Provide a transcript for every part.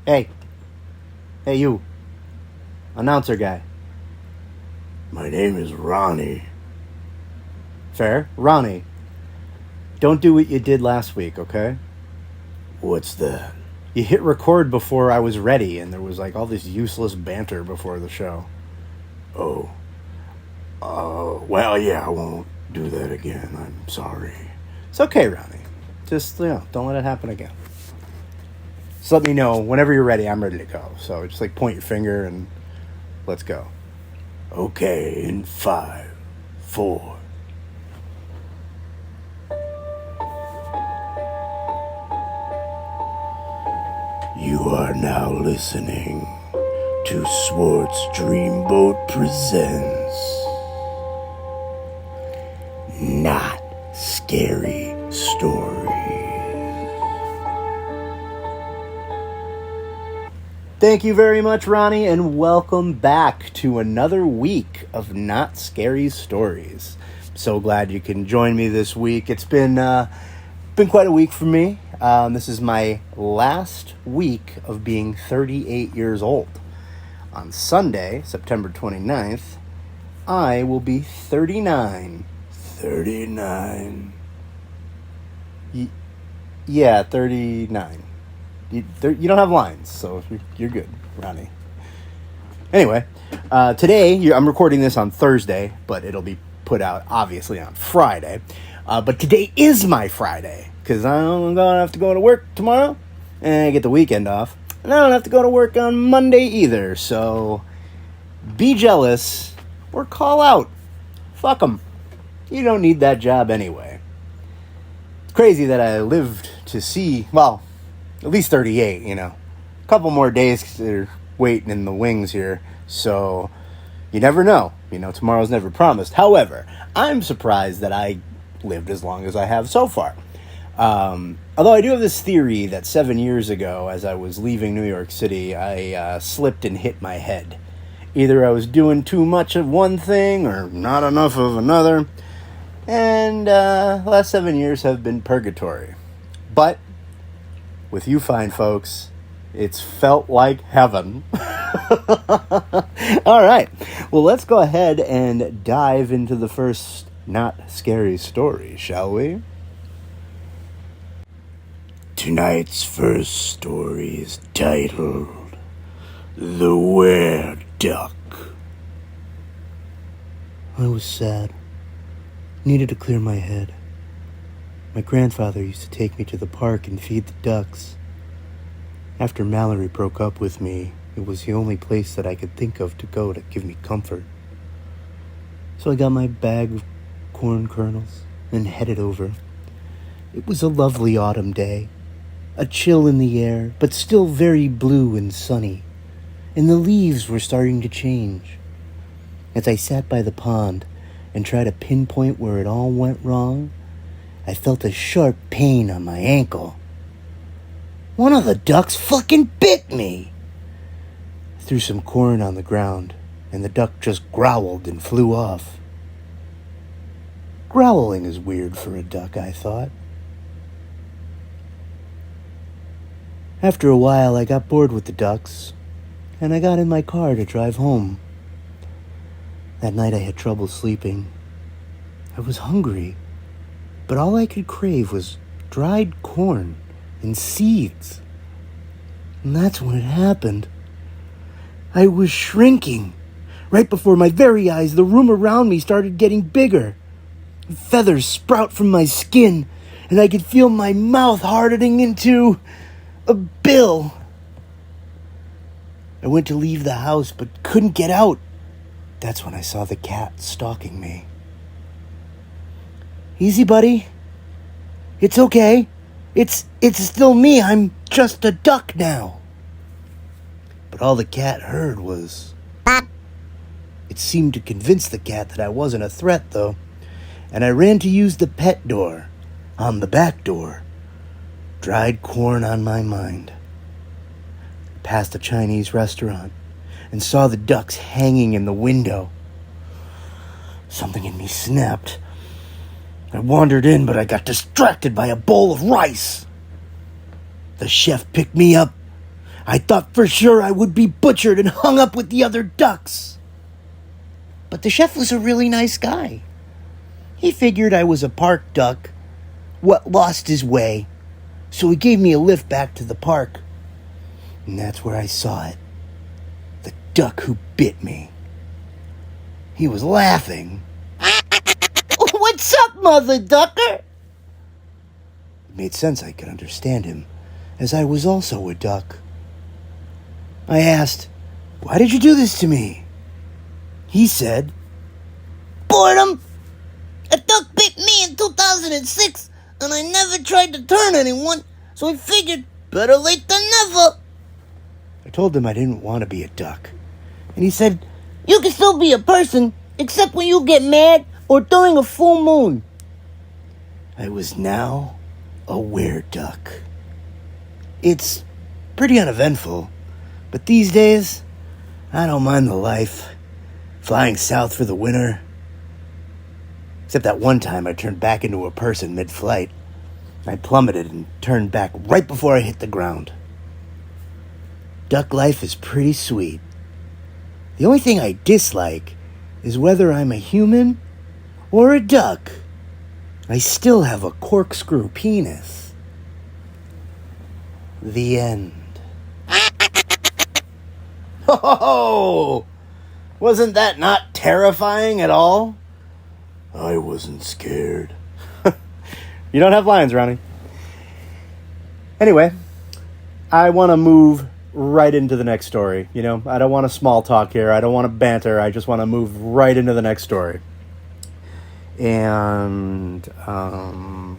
Hey. Hey, you. Announcer guy. My name is Ronnie. Fair. Ronnie. Don't do what you did last week, okay? What's that? You hit record before I was ready, and there was all this useless banter before the show. Oh. Well, yeah, I won't do that again. I'm sorry. It's okay, Ronnie. Just, don't let it happen again. Just let me know whenever you're ready. I'm ready to go. So just point your finger and let's go. Okay, in 5, 4. You are now listening to Schwartz Dreamboat presents Not Scary Stories. Thank you very much, Ronnie, and welcome back to another week of Not Scary Stories. So glad you can join me this week. It's been quite a week for me. This is my last week of being 38 years old. On Sunday, September 29th, I will be 39. 39. Yeah, 39. You don't have lines, so you're good, Ronnie. Anyway, today, I'm recording this on Thursday, but it'll be put out, obviously, on Friday. But today is my Friday, because I'm going to have to go to work tomorrow, and I get the weekend off. And I don't have to go to work on Monday either, so be jealous or call out. Fuck them. You don't need that job anyway. It's crazy that I lived to see, at least 38, A couple more days are waiting in the wings here, so you never know. Tomorrow's never promised. However, I'm surprised that I lived as long as I have so far. Although I do have this theory that 7 years ago, as I was leaving New York City, I slipped and hit my head. Either I was doing too much of one thing or not enough of another, and the last 7 years have been purgatory. But with you fine folks, it's felt like heaven. All right. Well, let's go ahead and dive into the first not scary story, shall we? Tonight's first story is titled The Wereduck. I was sad. Needed to clear my head. My grandfather used to take me to the park and feed the ducks. After Mallory broke up with me, it was the only place that I could think of to go to give me comfort. So I got my bag of corn kernels and headed over. It was a lovely autumn day. A chill in the air, but still very blue and sunny. And the leaves were starting to change. As I sat by the pond and tried to pinpoint where it all went wrong, I felt a sharp pain on my ankle. One of the ducks fucking bit me! I threw some corn on the ground, and the duck just growled and flew off. Growling is weird for a duck, I thought. After a while, I got bored with the ducks, and I got in my car to drive home. That night I had trouble sleeping. I was hungry, but all I could crave was dried corn and seeds. And that's when it happened. I was shrinking. Right before my very eyes, the room around me started getting bigger. Feathers sprout from my skin, and I could feel my mouth hardening into a bill. I went to leave the house, but couldn't get out. That's when I saw the cat stalking me. Easy, buddy. It's okay. It's still me. I'm just a duck now. But all the cat heard was... It seemed to convince the cat that I wasn't a threat, though. And I ran to use the pet door on the back door. Dried corn on my mind. Passed a Chinese restaurant and saw the ducks hanging in the window. Something in me snapped. I wandered in, but I got distracted by a bowl of rice. The chef picked me up. I thought for sure I would be butchered and hung up with the other ducks. But the chef was a really nice guy. He figured I was a park duck, what lost his way, so he gave me a lift back to the park. And that's where I saw it. The duck who bit me. He was laughing. What's up, Mother Ducker? It made sense I could understand him, as I was also a duck. I asked, "Why did you do this to me?" He said, "Boredom. A duck bit me in 2006, and I never tried to turn anyone, so I figured better late than never." I told him I didn't want to be a duck, and he said, "You can still be a person, except when you get mad or during a full moon." I was now a wereduck. It's pretty uneventful, but these days, I don't mind the life. Flying south for the winter. Except that one time I turned back into a person mid-flight. I plummeted and turned back right before I hit the ground. Duck life is pretty sweet. The only thing I dislike is whether I'm a human or a duck. I still have a corkscrew penis. The end. Oh! Wasn't that not terrifying at all? I wasn't scared. You don't have lines, Ronnie. Anyway, I want to move right into the next story. You know, I don't want to small talk here. I don't want to banter. I just want to move right into the next story. And, oh,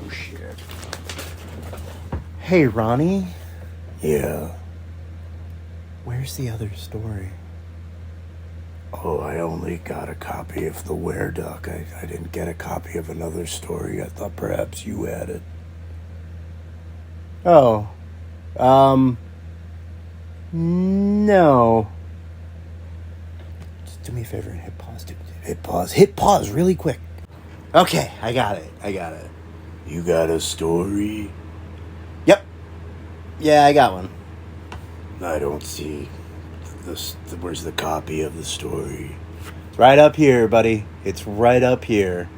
shit. Hey, Ronnie. Yeah. Where's the other story? Oh, I only got a copy of the Wereduck. I didn't get a copy of another story. I thought perhaps you had it. Oh. No. Just do me a favor and hit pause. Hit pause. Hit pause really quick. Okay, I got it. You got a story? Yep. Yeah, I got one. I don't see this. Where's the copy of the story? It's right up here, buddy. It's right up here.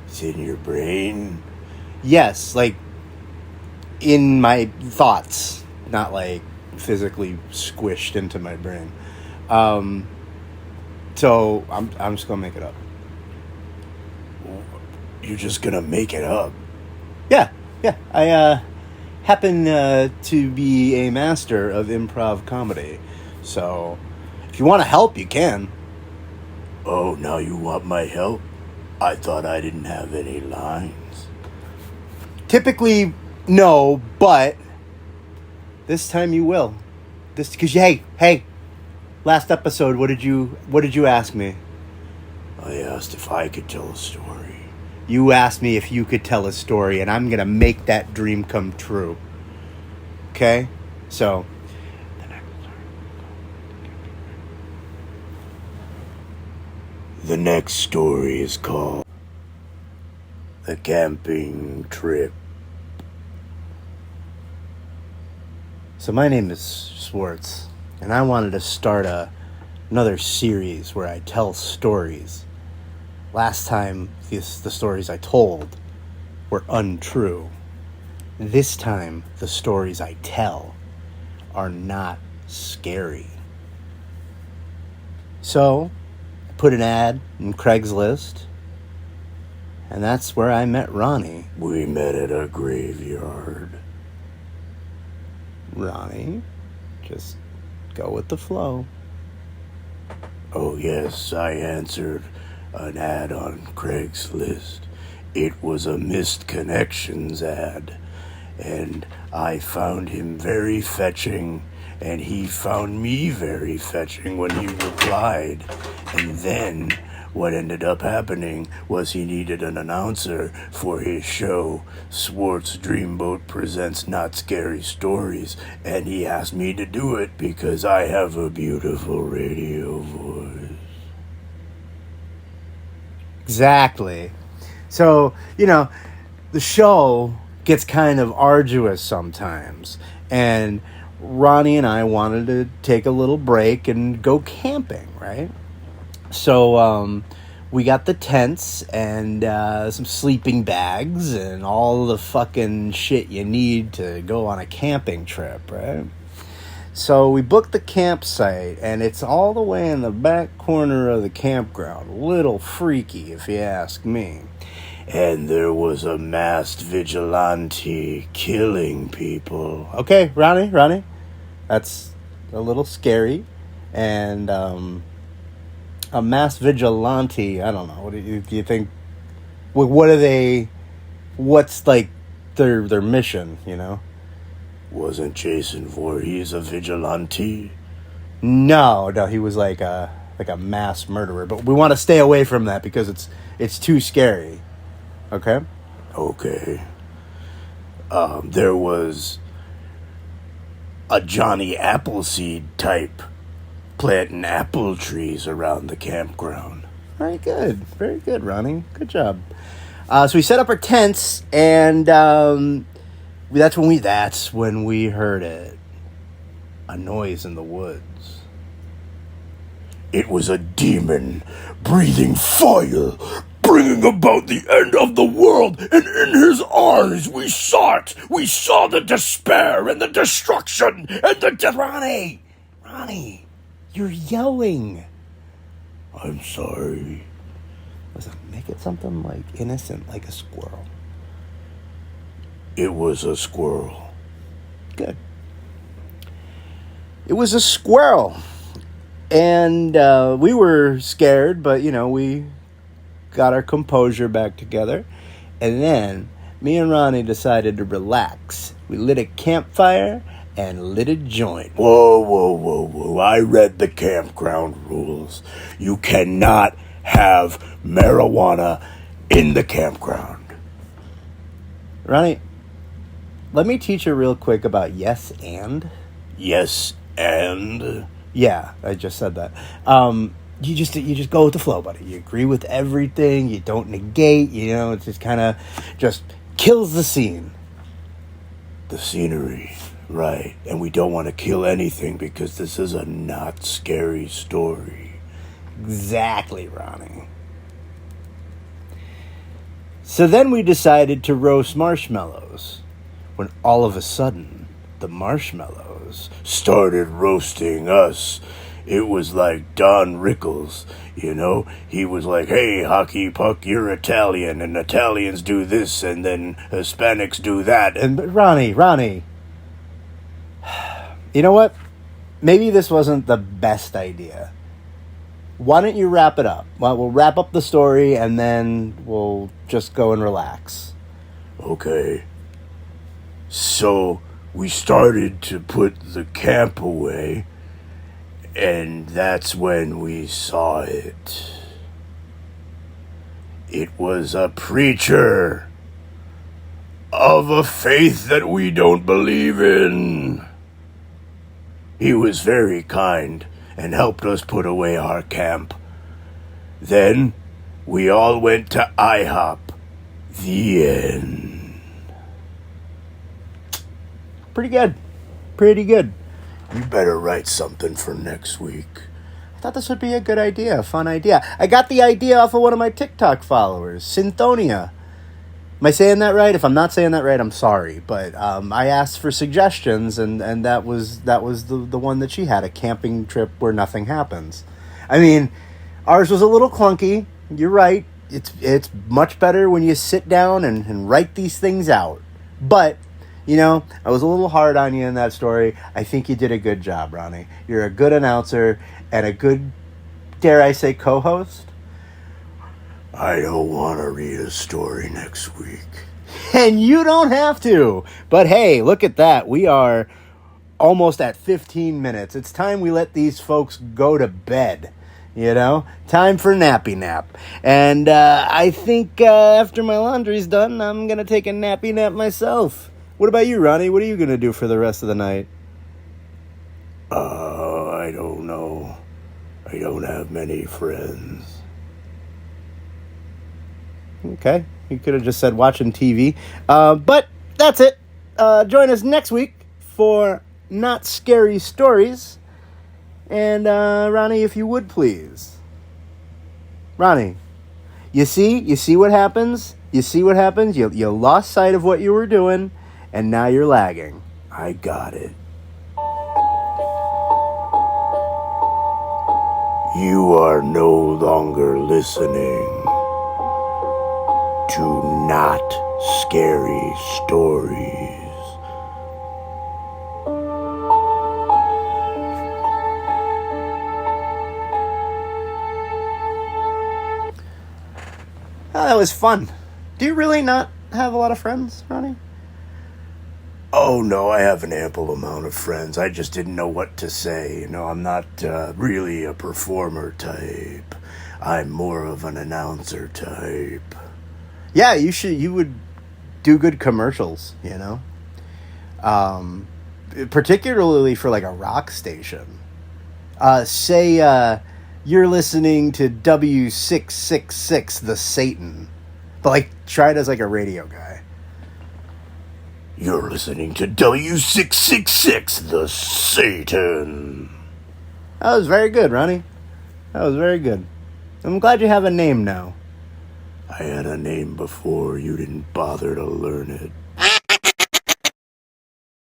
It's in your brain? Yes, like in my thoughts, not like physically squished into my brain. So I'm just gonna make it up. You're just gonna make it up? Yeah. I happen to be a master of improv comedy. So if you want to help, you can. Oh, now you want my help? I thought I didn't have any lines. Typically, no, but this time you will. Because hey, last episode, what did you ask me? I asked if I could tell a story. You asked me if you could tell a story, and I'm gonna make that dream come true. Okay, so the next story is called The Camping Trip. So my name is Schwartz, and I wanted to start another series where I tell stories. Last time, the stories I told were untrue. This time, the stories I tell are not scary. So, I put an ad in Craigslist, and that's where I met Ronnie. We met at a graveyard. Ronnie, just go with the flow. Oh yes, I answered an ad on Craigslist. It was a missed connections ad, and I found him very fetching, and he found me very fetching when he replied. And then what ended up happening was he needed an announcer for his show, Schwartz Dreamboat Presents Not Scary Stories, and he asked me to do it because I have a beautiful radio voice. Exactly. So, the show gets kind of arduous sometimes. And Ronnie and I wanted to take a little break and go camping, right? So we got the tents and some sleeping bags and all the fucking shit you need to go on a camping trip, right? So we booked the campsite, and it's all the way in the back corner of the campground. A little freaky, if you ask me. And there was a masked vigilante killing people. Okay, Ronnie, that's a little scary. And a masked vigilante, I don't know. What do you think? What are they? What's like their mission? Wasn't Jason Voorhees a vigilante? No, he was like a mass murderer. But we want to stay away from that because it's too scary. Okay. Okay. There was a Johnny Appleseed type planting apple trees around the campground. Very good, Ronnie. Good job. So we set up our tents, and that's when we heard it. A noise in the woods. It was a demon breathing fire, bringing about the end of the world, and in his eyes we saw it. We saw the despair and the destruction and the death. Ronnie, you're yelling. I'm sorry. Listen, make it something like innocent, like a squirrel. It was a squirrel. Good. It was a squirrel. And we were scared, but, we got our composure back together. And then me and Ronnie decided to relax. We lit a campfire and lit a joint. Whoa. I read the campground rules. You cannot have marijuana in the campground. Ronnie, let me teach you real quick about yes and. Yes and? Yeah, I just said that. You just go with the flow, buddy. You agree with everything. You don't negate. It just kind of just kills the scene. The scenery, right. And we don't want to kill anything because this is a not scary story. Exactly, Ronnie. So then we decided to roast marshmallows, when all of a sudden, the marshmallows started roasting us. It was like Don Rickles, He was like, hey, hockey puck, you're Italian, and Italians do this, and then Hispanics do that. And Ronnie, you know what? Maybe this wasn't the best idea. Why don't you wrap it up? Well, we'll wrap up the story, and then we'll just go and relax. Okay. So we started to put the camp away, and that's when we saw it. It was a preacher of a faith that we don't believe in. He was very kind and helped us put away our camp. Then we all went to IHOP. The end. Pretty good. You better write something for next week. I thought this would be a good idea, a fun idea. I got the idea off of one of my TikTok followers, Synthonia. Am I saying that right? If I'm not saying that right, I'm sorry. But I asked for suggestions, and that was the one that she had, a camping trip where nothing happens. I mean, ours was a little clunky. You're right. It's much better when you sit down and write these things out. But, I was a little hard on you in that story. I think you did a good job, Ronnie. You're a good announcer and a good, dare I say, co-host. I don't want to read a story next week. And you don't have to. But hey, look at that. We are almost at 15 minutes. It's time we let these folks go to bed. Time for nappy nap. And I think after my laundry's done, I'm going to take a nappy nap myself. What about you, Ronnie? What are you going to do for the rest of the night? I don't know. I don't have many friends. Okay. You could have just said watching TV. But that's it. Join us next week for Not Scary Stories. And Ronnie, if you would please. Ronnie, you see what happens? You see what happens? You lost sight of what you were doing, and now you're lagging. I got it. You are no longer listening to Not Scary Stories. Oh, that was fun. Do you really not have a lot of friends, Ronnie? Oh, no, I have an ample amount of friends. I just didn't know what to say. I'm not really a performer type. I'm more of an announcer type. Yeah, you would do good commercials, particularly for like a rock station. Say you're listening to W666 the Satan, but like try it as like a radio guy. You're listening to W666 the Satan. That was very good, Ronnie. That was very good. I'm glad you have a name now. I had a name before. You didn't bother to learn it.